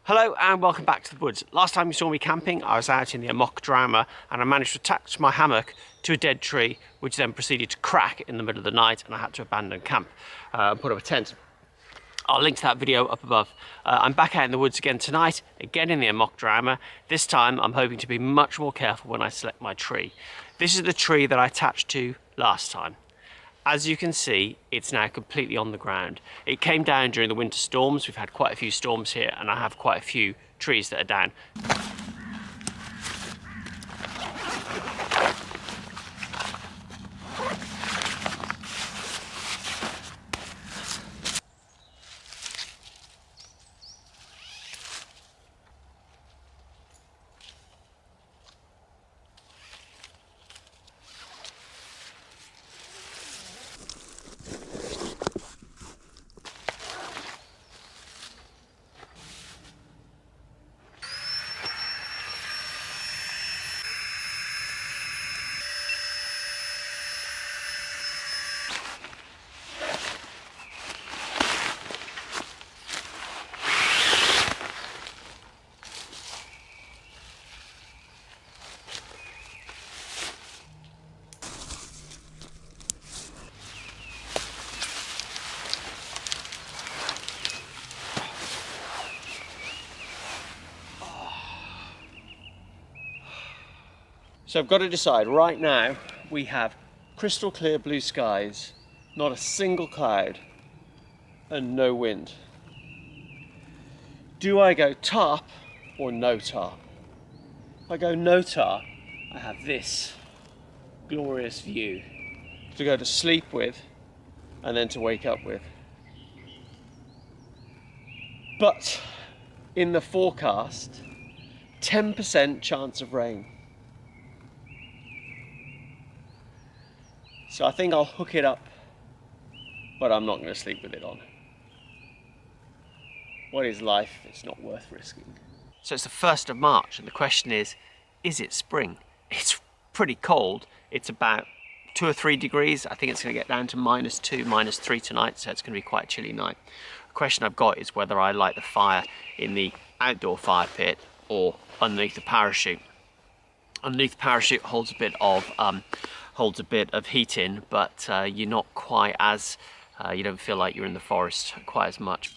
Hello and welcome back to the woods. Last time you saw me camping, I was out in the Amok Draumr and I managed to attach my hammock to a dead tree, which then proceeded to crack in the middle of the night and I had to abandon camp and put up a tent. I'll link to that video up above. I'm back out in the woods again tonight, again in the Amok Draumr. This time I'm hoping to be much more careful when I select my tree. This is the tree that I attached to last time. As you can see, it's now completely on the ground. It came down during the winter storms. We've had quite a few storms here and I have quite a few trees that are down. So I've got to decide. Right now we have crystal clear blue skies, not a single cloud and no wind. Do I go tarp or no tarp? If I go no tarp, I have this glorious view to go to sleep with and then to wake up with. But in the forecast, 10% chance of rain. So I think I'll hook it up, but I'm not going to sleep with it on. What is life? It's not worth risking. So it's the 1st of March and the question is it spring? It's pretty cold. It's about 2 or 3 degrees. I think it's going to get down to -2, -3 tonight, so it's going to be quite a chilly night. The question I've got is whether I light the fire in the outdoor fire pit or underneath the parachute. Underneath the parachute holds a bit of heat in, but you're not quite as, you don't feel like you're in the forest quite as much.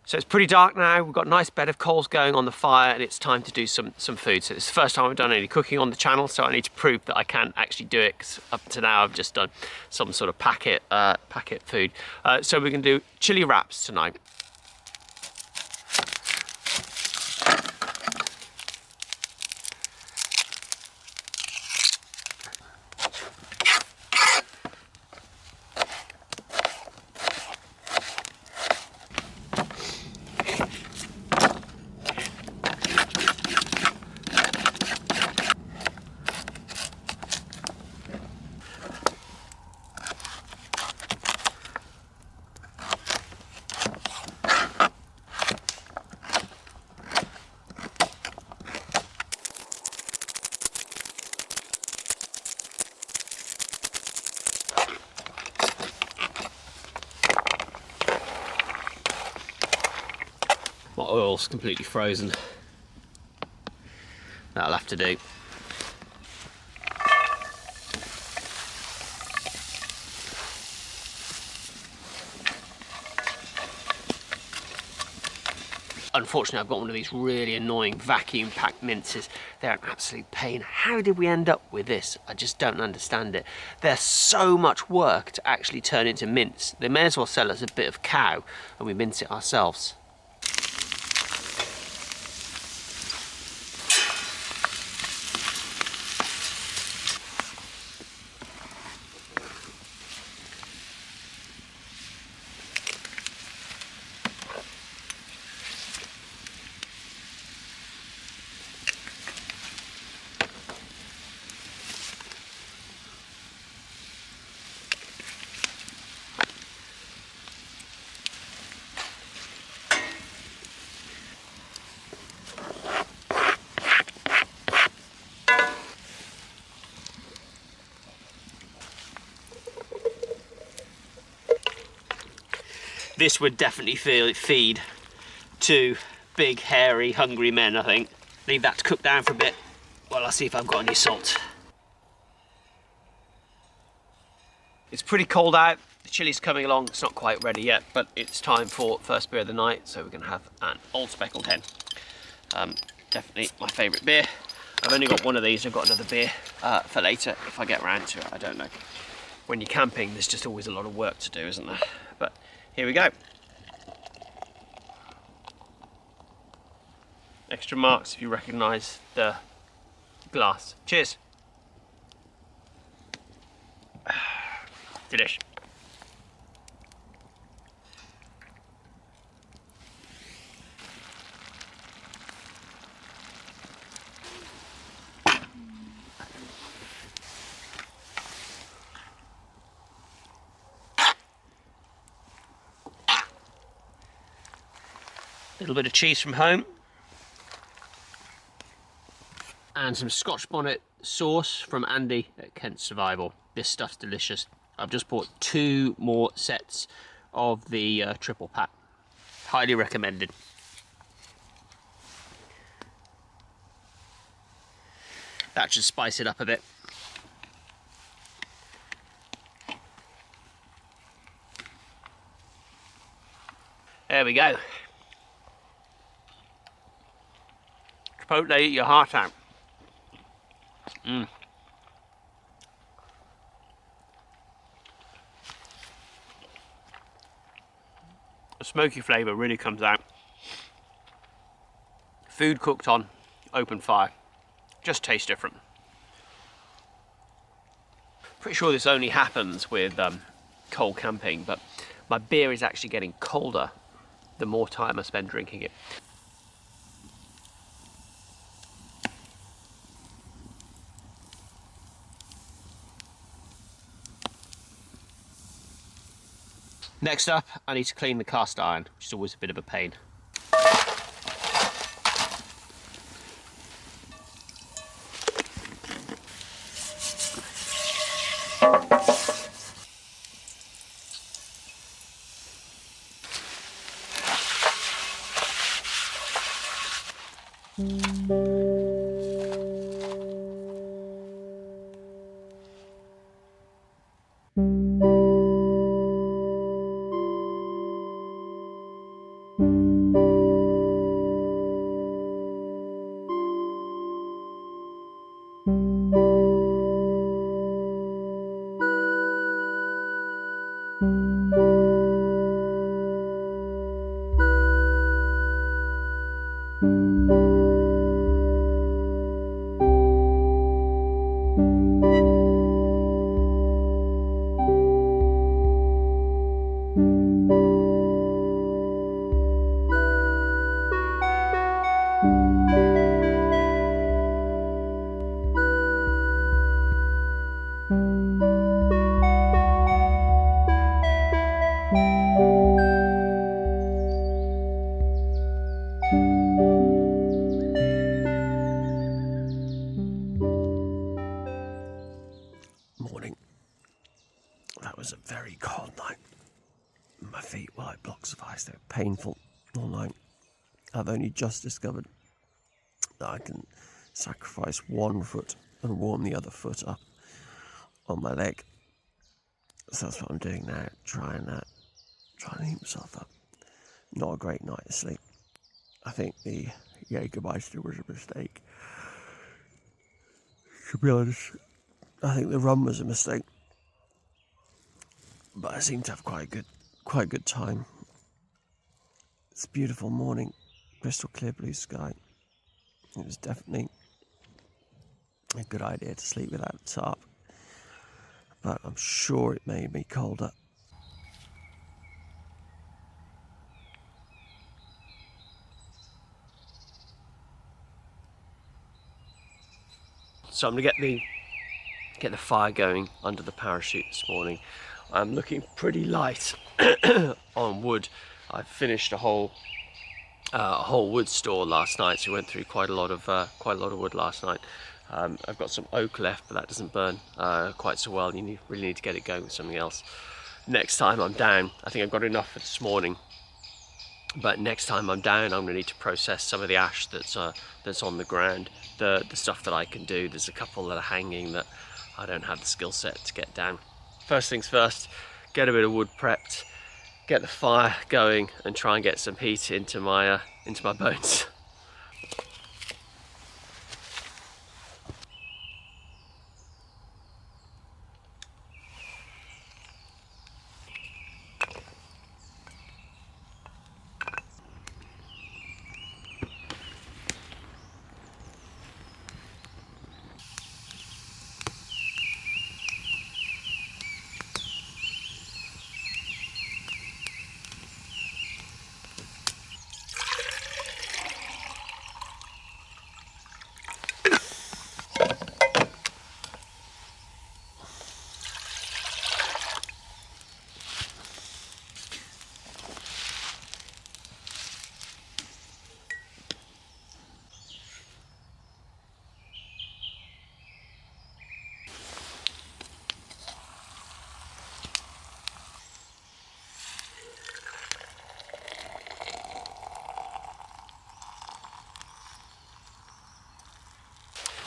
So it's pretty dark now, we've got a nice bed of coals going on the fire and it's time to do some food. So it's the first time I've done any cooking on the channel, so I need to prove that I can actually do it, because up to now I've just done some sort of packet food. So we're going to do chili wraps tonight. oil's completely frozen. That'll have to do. Unfortunately, I've got one of these really annoying vacuum packed minces. They're an absolute pain. How did we end up with this? I just don't understand it. They're so much work to actually turn into mince. They may as well sell us a bit of cow and we mince it ourselves. This would definitely feed two big, hairy, hungry men, I think. Leave that to cook down for a bit while I see if I've got any salt. It's pretty cold out. The chili's coming along. It's not quite ready yet, but it's time for first beer of the night. So we're going to have an Old Speckled Hen. Definitely my favourite beer. I've only got one of these. I've got another beer for later if I get around to it. I don't know. When you're camping, there's just always a lot of work to do, isn't there? But here we go. Extra marks if you recognise the glass. Cheers. Delish. Little bit of cheese from home and some Scotch bonnet sauce from Andy at Kent Survival. This stuff's delicious. I've just bought 2 more sets of the triple pack. Highly recommended. That should spice it up a bit. There we go. Chipotle, eat your heart out. The smoky flavour really comes out. Food cooked on open fire. Just tastes different. Pretty sure this only happens with cold camping, but my beer is actually getting colder the more time I spend drinking it. Next up, I need to clean the cast iron, which is always a bit of a pain. Morning. That was a very cold night. My feet were like blocks of ice. They were painful all night. I've only just discovered that I can sacrifice one foot and warm the other foot up on my leg. So that's what I'm doing now, trying to heat myself up. Not a great night of sleep. I think the Jägermeister was a mistake. To be honest, I think the rum was a mistake. But I seem to have quite a good time. It's a beautiful morning, crystal clear blue sky. It was definitely a good idea to sleep without a tarp, but I'm sure it made me colder. So I'm gonna get the fire going under the parachute this morning. I'm looking pretty light on wood. I finished a whole wood store last night, so we went through quite a lot of wood last night. I've got some oak left, but that doesn't burn quite so well. You really need to get it going with something else. Next time I'm down, I think I've got enough for this morning, but next time I'm down, I'm going to need to process some of the ash that's on the ground. The stuff that I can do, there's a couple that are hanging that I don't have the skill set to get down. First things first, get a bit of wood prepped, get the fire going, and try and get some heat into my bones.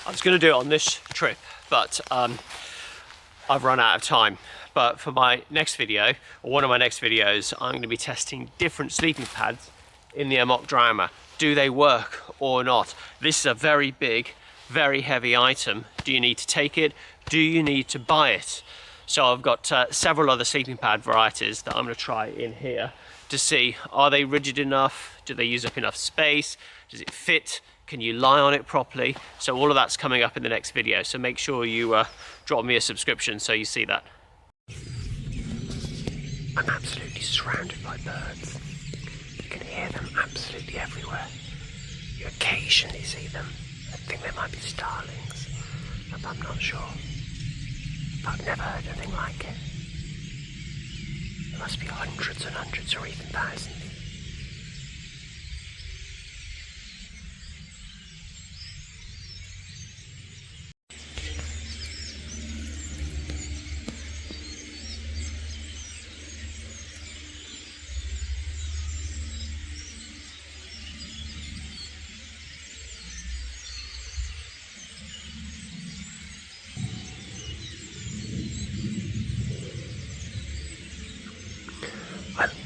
I was going to do it on this trip, but I've run out of time. But for my next video, or one of my next videos, I'm going to be testing different sleeping pads in the Amok Draumr. Do they work or not? This is a very big, very heavy item. Do you need to take it? Do you need to buy it? So I've got several other sleeping pad varieties that I'm going to try in here to see, are they rigid enough? Do they use up enough space? Does it fit? Can you lie on it properly? So all of that's coming up in the next video. So make sure you drop me a subscription so you see that. I'm absolutely surrounded by birds. You can hear them absolutely everywhere. You occasionally see them. I think they might be starlings, but I'm not sure. I've never heard anything like it. There must be hundreds and hundreds or even thousands.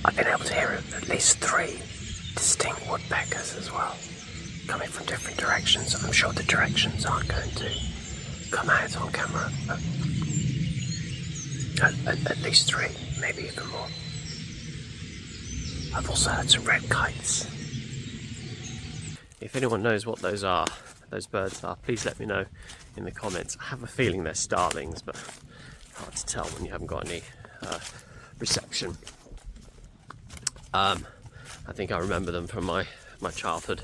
I've been able to hear at least 3 distinct woodpeckers as well, coming from different directions. I'm sure the directions aren't going to come out on camera, but at least 3, maybe even more. I've also heard some red kites. If anyone knows what those birds are, please let me know in the comments. I have a feeling they're starlings, but hard to tell when you haven't got any reception. I think I remember them from my childhood,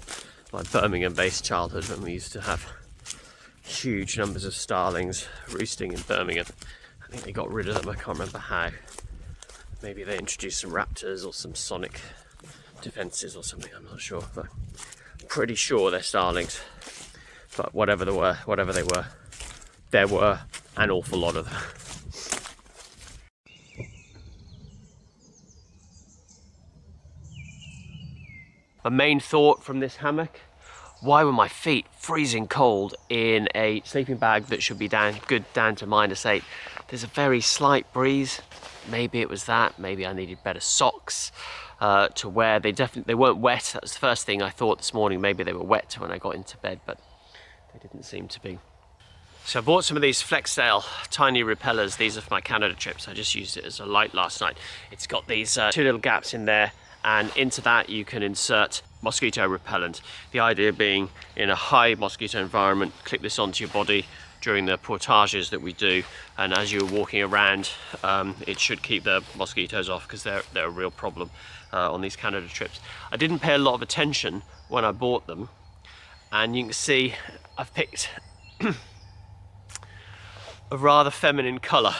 my Birmingham-based childhood, when we used to have huge numbers of starlings roosting in Birmingham. I think they got rid of them, I can't remember how. Maybe they introduced some raptors or some sonic defences or something, I'm not sure, but I'm pretty sure they're starlings. But whatever they were, there were an awful lot of them. My main thought from this hammock: why were my feet freezing cold in a sleeping bag that should be down to -8? There's a very slight breeze. Maybe it was that. Maybe I needed better socks to wear. They weren't wet. That was the first thing I thought this morning. Maybe they were wet when I got into bed, but they didn't seem to be. So I bought some of these Flextail tiny repellers. These are for my Canada trips. I just used it as a light last night. It's got these 2 little gaps in there, and into that you can insert mosquito repellent. The idea being, in a high mosquito environment, clip this onto your body during the portages that we do, and as you're walking around, it should keep the mosquitoes off, because they're a real problem on these Canada trips. I didn't pay a lot of attention when I bought them, and you can see I've picked a rather feminine colour.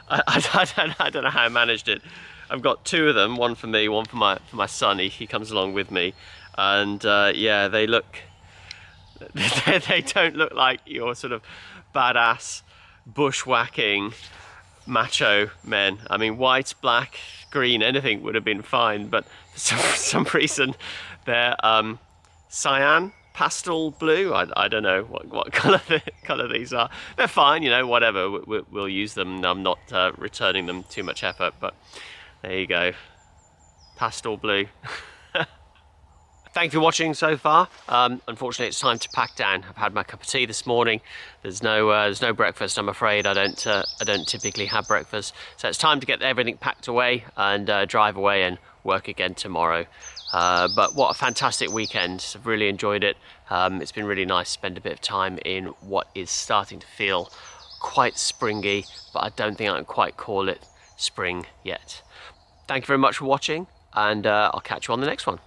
I don't know how I managed it. I've got 2 of them, one for me, one for my son. He comes along with me, and yeah, they don't look like your sort of badass bushwhacking macho men. I mean, white, black, green, anything would have been fine, but for some reason they're cyan, pastel blue. I don't know what colour these are. They're fine, you know, whatever. We'll use them. I'm not returning them too much effort, but there you go, pastel blue. Thank you for watching so far. Unfortunately, it's time to pack down. I've had my cup of tea this morning. There's no breakfast, I'm afraid. I don't typically have breakfast, so it's time to get everything packed away and drive away and work again tomorrow. But what a fantastic weekend. I've really enjoyed it. It's been really nice to spend a bit of time in what is starting to feel quite springy, but I don't think I can quite call it spring yet. Thank you very much for watching, and I'll catch you on the next one.